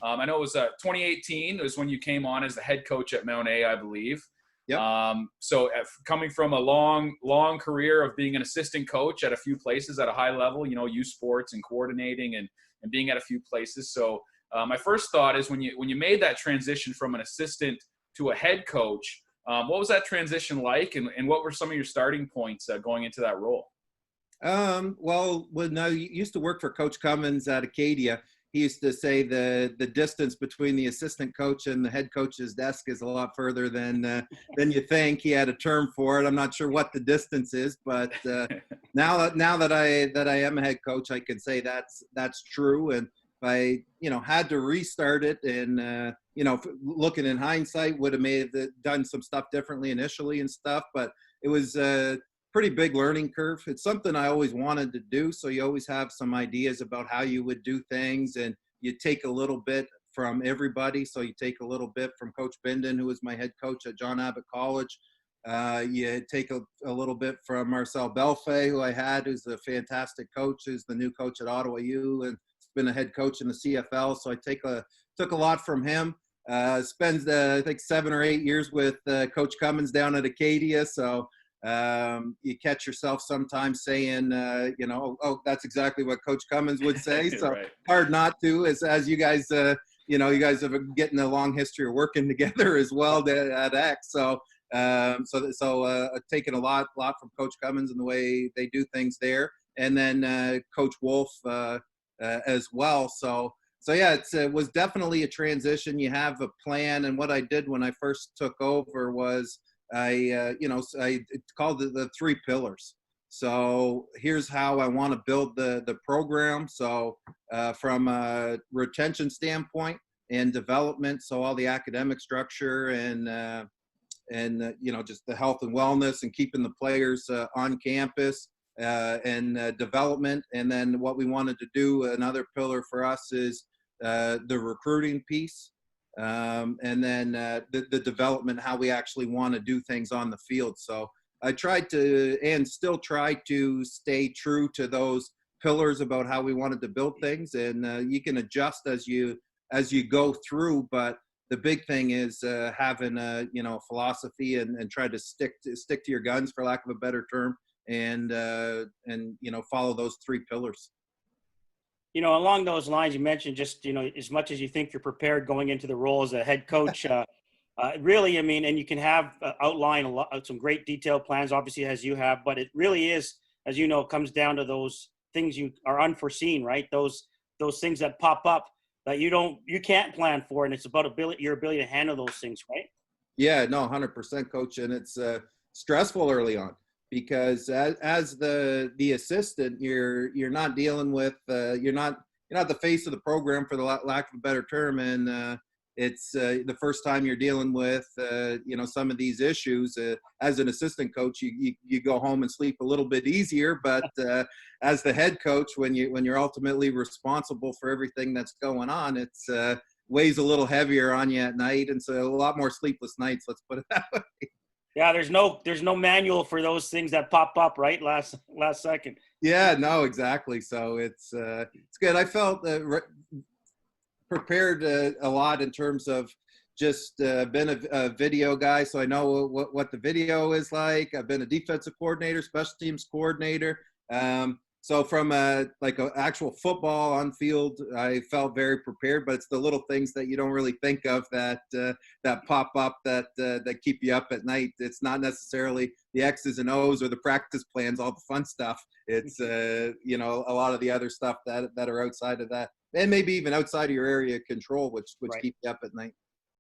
I know it was 2018 was when you came on as the head coach at Mount A, I believe. Yep. So coming from a long career of being an assistant coach at a few places at a high level, youth sports and coordinating and being at a few places. So my first thought is when you made that transition from an assistant to a head coach, what was that transition like, and what were some of your starting points going into that role? Well, when I used to work for Coach Cummins at Acadia, he used to say the distance between the assistant coach and the head coach's desk is a lot further than you think. He had a term for it. I'm not sure what the distance is, but now that I am a head coach, I can say that's true. And if I had to restart it, and looking in hindsight, would have done some stuff differently initially and stuff, but it was pretty big learning curve. It's something I always wanted to do. So you always have some ideas about how you would do things, and you take a little bit from everybody. So you take a little bit from Coach Bindon, who was my head coach at John Abbott College. You take a little bit from Marcel Belfay, who I had, who's a fantastic coach, who's the new coach at Ottawa U, and been a head coach in the CFL. So I took a lot from him. Spends I think 7 or 8 years with Coach Cummins down at Acadia. So you catch yourself sometimes saying, oh, that's exactly what Coach Cummins would say. So Right. Hard not to, as you guys, you guys have been getting a long history of working together as well at X. So, taking a lot from Coach Cummins and the way they do things there, and then Coach Wolf as well. So yeah, it was definitely a transition. You have a plan, and what I did when I first took over was I called it the 3 pillars. So here's how I want to build the program. So from a retention standpoint and development, so all the academic structure and just the health and wellness and keeping the players on campus and development. And then what we wanted to do, another pillar for us, is the recruiting piece. And then the development, how we actually want to do things on the field. So I tried to, and still try to, stay true to those pillars about how we wanted to build things. And you can adjust as you go through, but the big thing is having a philosophy and try to stick to your guns, for lack of a better term, and follow those 3 pillars. Along those lines, you mentioned just, as much as you think you're prepared going into the role as a head coach, really, and you can have outline some great detailed plans, obviously, as you have, but it really is, as you know, it comes down to those things you are unforeseen, right? Those things that pop up that you can't plan for, and it's about your ability to handle those things, right? Yeah, no, 100%, Coach, and it's stressful early on. Because as the assistant, you're not dealing with you're not the face of the program, for the lack of a better term, and it's the first time you're dealing with some of these issues. As an assistant coach, you go home and sleep a little bit easier, but as the head coach, when you're ultimately responsible for everything that's going on, it's weighs a little heavier on you at night, and so a lot more sleepless nights. Let's put it that way. Yeah, there's no manual for those things that pop up, right? Last second. Yeah, no, exactly. So it's good. I felt prepared a lot in terms of just been a video guy, so I know what the video is like. I've been a defensive coordinator, special teams coordinator. So from an actual football on field, I felt very prepared, but it's the little things that you don't really think of that pop up that keep you up at night. It's not necessarily the X's and O's or the practice plans, all the fun stuff. It's a lot of the other stuff that are outside of that, and maybe even outside of your area of control, which Right. keep you up at night.